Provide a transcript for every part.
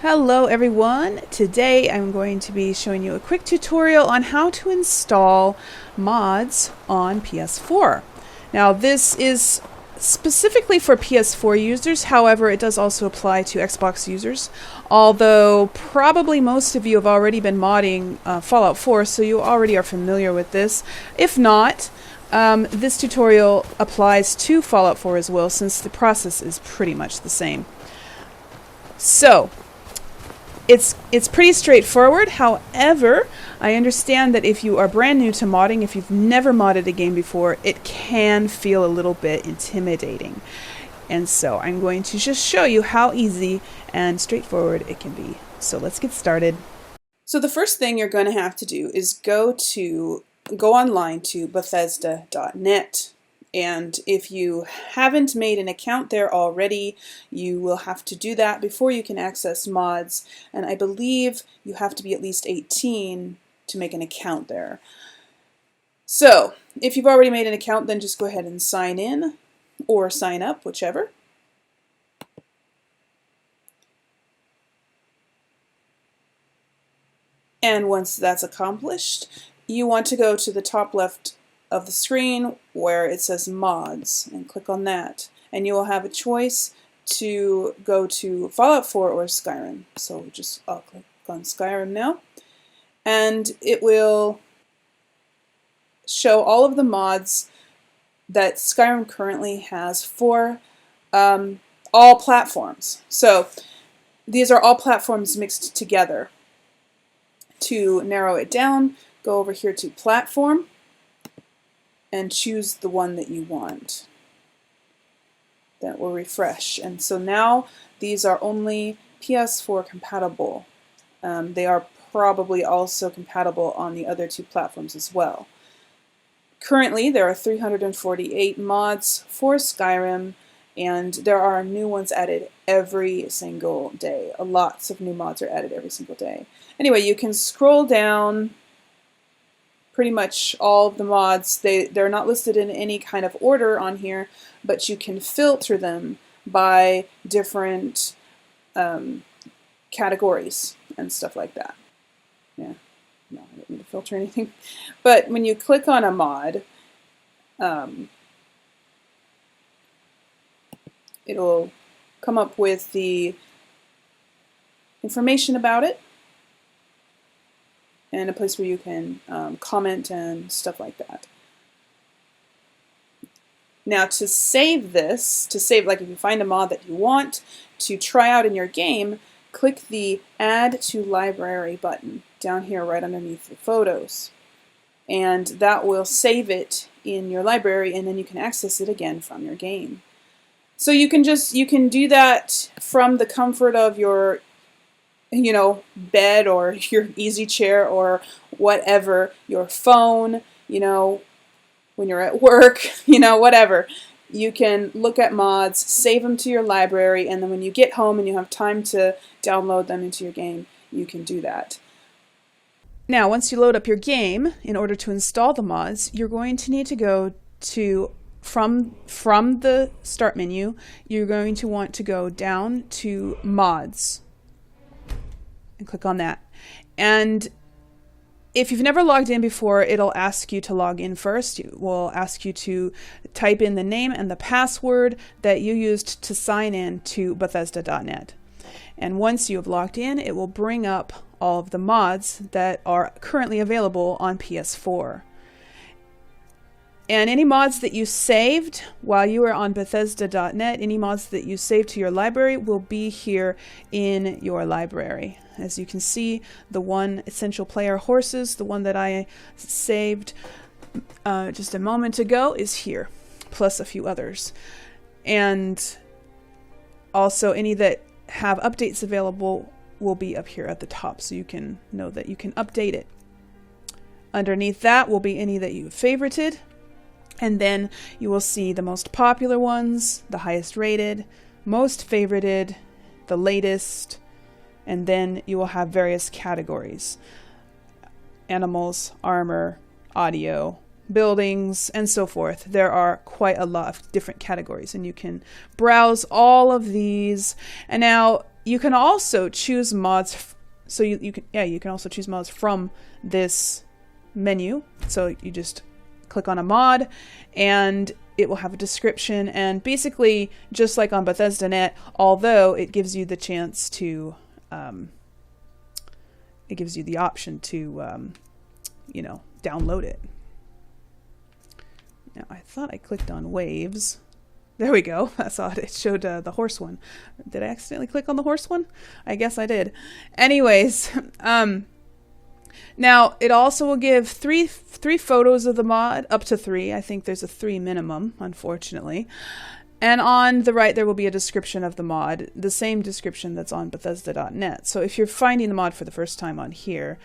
Hello everyone! Today I'm going to be showing you a quick tutorial on how to install mods on PS4. Now this is specifically for PS4 users, however it does also apply to Xbox users, although probably most of you have already been modding Fallout 4, so you already are familiar with this. If not, this tutorial applies to Fallout 4 as well, since the process is pretty much the same. So, it's pretty straightforward. However, I understand that if you are brand new to modding, if you've never modded a game before, it can feel a little bit intimidating. And so I'm going to just show you how easy and straightforward it can be. So let's get started. So the first thing you're going to have to do is go online to Bethesda.net. And if you haven't made an account there already, you will have to do that before you can access mods. And I believe you have to be at least 18 to make an account there. So if you've already made an account, then just go ahead and sign in or sign up, whichever. And once that's accomplished, you want to go to the top left of the screen where it says mods and click on that, and you will have a choice to go to Fallout 4 or Skyrim. So I'll click on Skyrim now, and it will show all of the mods that Skyrim currently has for all platforms. So these are all platforms mixed together. To narrow it down, go over here to platform and choose the one that you want. That will refresh. And so now these are only PS4 compatible. They are probably also compatible on the other two platforms as well. Currently there are 348 mods for Skyrim, and there are new ones added every single day. Lots of new mods are added every single day. Anyway, you can scroll down pretty much all of the mods. They're not listed in any kind of order on here, but you can filter them by different categories and stuff like that. Yeah, no, I don't need to filter anything. But when you click on a mod, it'll come up with the information about it, and a place where you can comment and stuff like that. Now to save this, like if you find a mod that you want to try out in your game, click the Add to Library button down here right underneath the photos. And that will save it in your library, and then you can access it again from your game. So you can do that from the comfort of your bed or your easy chair or whatever, your phone, when you're at work, whatever. You can look at mods, save them to your library, and then when you get home and you have time to download them into your game, you can do that. Now, once you load up your game, in order to install the mods, you're going to need to go to from the start menu, you're going to want to go down to mods and click on that. And if you've never logged in before, it'll ask you to log in first. It will ask you to type in the name and the password that you used to sign in to Bethesda.net. And once you have logged in, it will bring up all of the mods that are currently available on PS4. And any mods that you saved while you were on Bethesda.net, any mods that you saved to your library will be here in your library. As you can see, the one Essential Player Horses, the one that I saved just a moment ago, is here, plus a few others. And also any that have updates available will be up here at the top, so you can know that you can update it. Underneath that will be any that you favorited. And then you will see the most popular ones, the highest rated, most favorited, the latest, and then you will have various categories. Animals, armor, audio, buildings, and so forth. There are quite a lot of different categories, and you can browse all of these. And now you can also choose mods. So you can also choose mods from this menu. So you just click on a mod and it will have a description, and basically just like on Bethesda.net, although it gives you the chance to it gives you the option to you know, download it. Now I thought I clicked on waves. There we go. I saw it. It showed the horse one. Did I accidentally click on the horse one? I guess I did. Anyways, now it also will give three photos of the mod, up to 3. I think there's a 3 minimum, unfortunately. And on the right, there will be a description of the mod, the same description that's on Bethesda.net. So if you're finding the mod for the first time on here,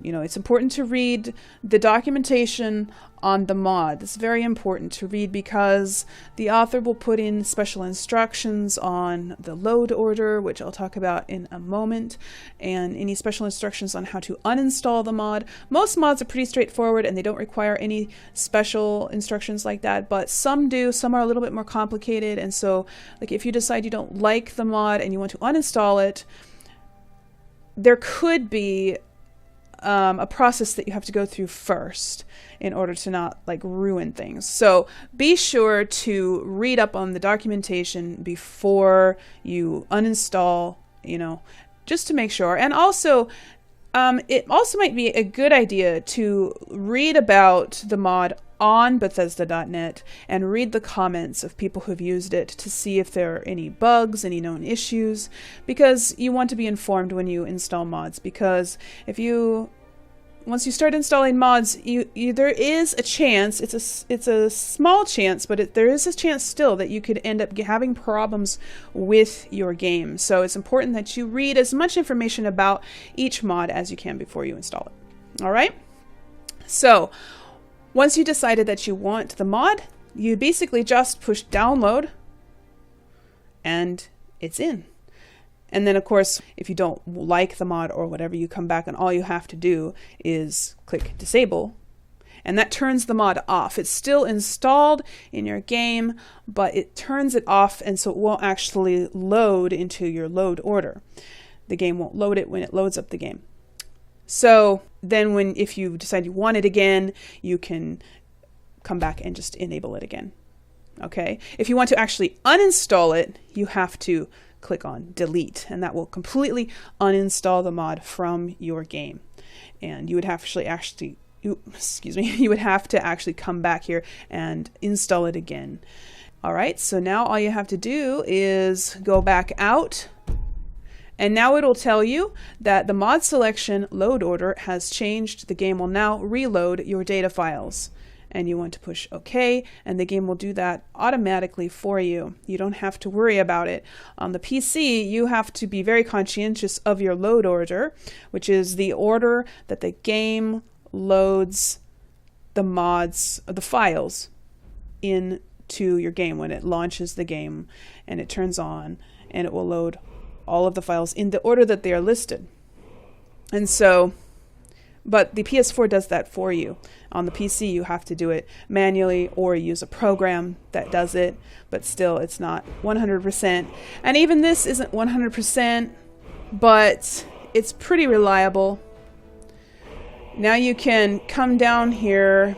you know, it's important to read the documentation on the mod. It's very important to read because the author will put in special instructions on the load order, which I'll talk about in a moment, and any special instructions on how to uninstall the mod. Most mods are pretty straightforward and they don't require any special instructions like that, but some do. Some are a little bit more complicated, and so like if you decide you don't like the mod and you want to uninstall it, there could be a process that you have to go through first in order to not like ruin things. So be sure to read up on the documentation before you uninstall, you know, just to make sure. And also, it also might be a good idea to read about the mod on Bethesda.net and read the comments of people who've used it to see if there are any bugs, any known issues, because you want to be informed when you install mods, because if you once you start installing mods, there is a chance, it's a small chance, but there is a chance still that you could end up having problems with your game. So it's important that you read as much information about each mod as you can before you install it. All right? So once you decided that you want the mod, you basically just push download and it's in. And then, of course, if you don't like the mod or whatever, you come back and all you have to do is click disable. And that turns the mod off. It's still installed in your game, but it turns it off, and so it won't actually load into your load order. The game won't load it when it loads up the game. So then if you decide you want it again, you can come back and just enable it again. Okay? If you want to actually uninstall it, you have to click on delete, and that will completely uninstall the mod from your game. And you would have to you would have to actually come back here and install it again. All right, so now all you have to do is go back out, and now it'll tell you that the mod selection load order has changed. The game will now reload your data files. And you want to push OK, and the game will do that automatically for you. You don't have to worry about it. On the PC, you have to be very conscientious of your load order, which is the order that the game loads the mods, the files, into your game when it launches the game and it turns on, and it will load all of the files in the order that they are listed. And so, but the PS4 does that for you. On the PC, you have to do it manually or use a program that does it, but still, it's not 100%. And even this isn't 100%, but it's pretty reliable. Now you can come down here.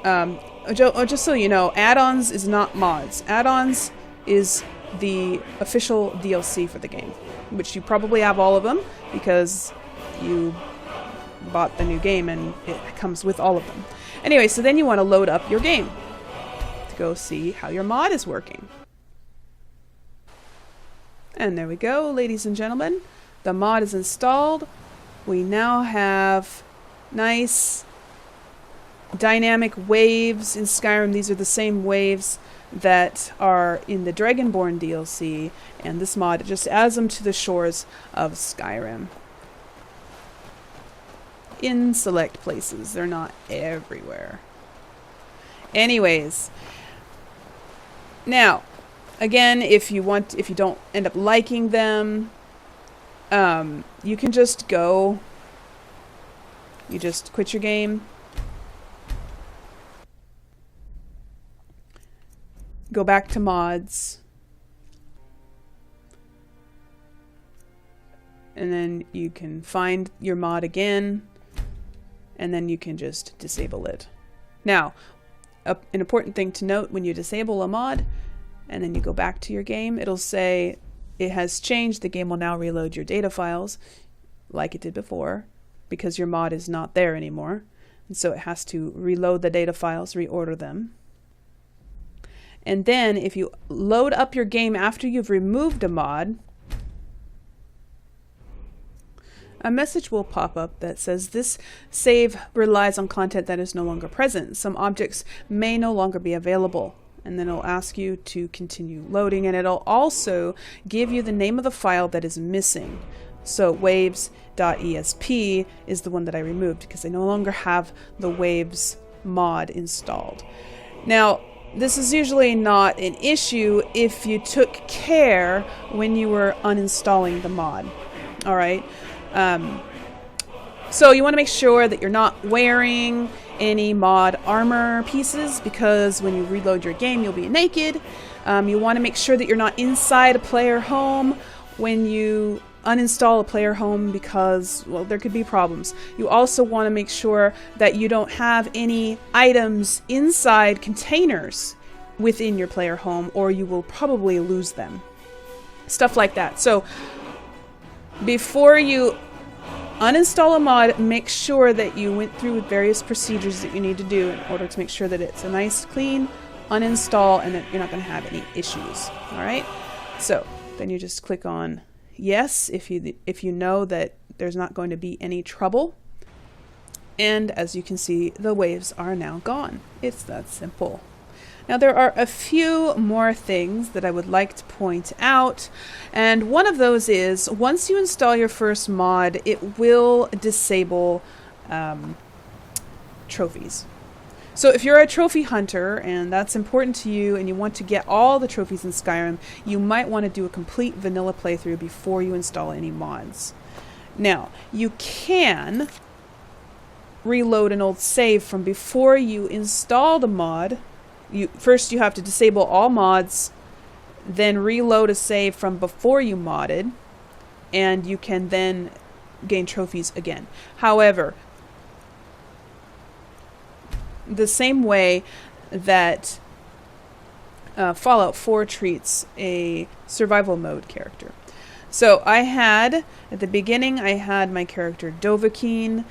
Just so you know, add-ons is not mods. Add-ons is the official DLC for the game, which you probably have all of them because you bought the new game and it comes with all of them. Anyway, so then you want to load up your game to go see how your mod is working. And there we go, ladies and gentlemen. The mod is installed. We now have nice dynamic waves in Skyrim. These are the same waves that are in the Dragonborn DLC, and this mod just adds them to the shores of Skyrim. In select places. They're not everywhere. Anyways, now, again, if you don't end up liking them, you can just you just quit your game, go back to mods, and then you can find your mod again, and then you can just disable it. Now, an important thing to note: when you disable a mod and then you go back to your game, it'll say it has changed. The game will now reload your data files like it did before, because your mod is not there anymore. And so it has to reload the data files, reorder them. And then if you load up your game after you've removed a mod, a message will pop up that says this save relies on content that is no longer present. Some objects may no longer be available. And then it'll ask you to continue loading, and it'll also give you the name of the file that is missing. So waves.esp is the one that I removed because I no longer have the waves mod installed. Now, this is usually not an issue if you took care when you were uninstalling the mod. All right. So you want to make sure that you're not wearing any mod armor pieces, because when you reload your game, you'll be naked. You want to make sure that you're not inside a player home when you uninstall a player home, because, well, there could be problems. You also want to make sure that you don't have any items inside containers within your player home, or you will probably lose them. Stuff like that. So before you uninstall a mod, make sure that you went through various procedures that you need to do in order to make sure that it's a nice, clean uninstall and that you're not going to have any issues. All right. So then you just click on yes if you know that there's not going to be any trouble. And as you can see, the waves are now gone. It's that simple. Now, there are a few more things that I would like to point out, and one of those is once you install your first mod, it will disable trophies. So if you're a trophy hunter and that's important to you and you want to get all the trophies in Skyrim, you might want to do a complete vanilla playthrough before you install any mods. Now, you can reload an old save from before you install the mod. First you have to disable all mods, then reload a save from before you modded, and you can then gain trophies again. However, the same way that Fallout 4 treats a survival mode character. So at the beginning, I had my character Dovahkiin,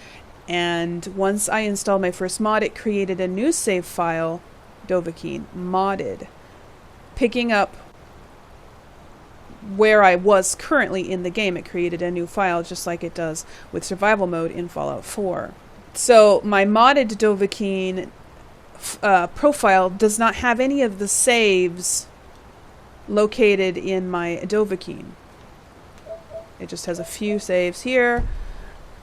and once I installed my first mod, it created a new save file, Dovahkiin modded, picking up where I was currently in the game. It created a new file just like it does with survival mode in Fallout 4. So my modded Dovahkiin profile does not have any of the saves located in my Dovahkiin. It just has a few saves here.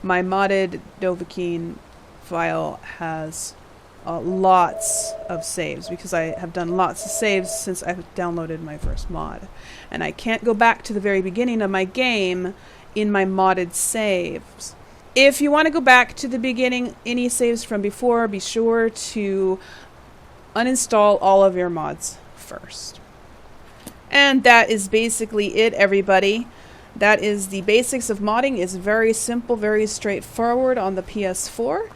My modded Dovahkiin file has lots of saves because I have done lots of saves since I've downloaded my first mod. And I can't go back to the very beginning of my game in my modded saves. If you want to go back to the beginning, any saves from before, be sure to uninstall all of your mods first. And that is basically it, everybody. That is the basics of modding. It's very simple, very straightforward on the PS4.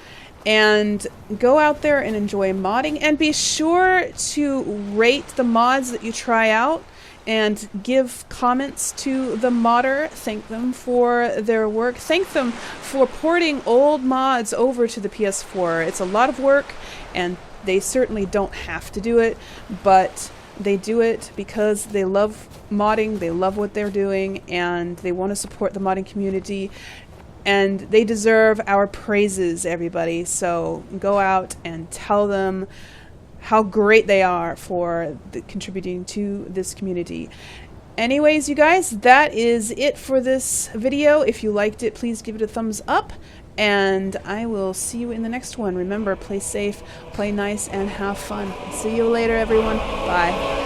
And go out there and enjoy modding, and be sure to rate the mods that you try out and give comments to the modder. Thank them for their work. Thank them for porting old mods over to the PS4. It's a lot of work, and they certainly don't have to do it, but they do it because they love modding, they love what they're doing, and they want to support the modding community. And they deserve our praises, everybody. So go out and tell them how great they are for contributing to this community. Anyways, you guys, that is it for this video. If you liked it, please give it a thumbs up. And I will see you in the next one. Remember, play safe, play nice, and have fun. See you later, everyone. Bye.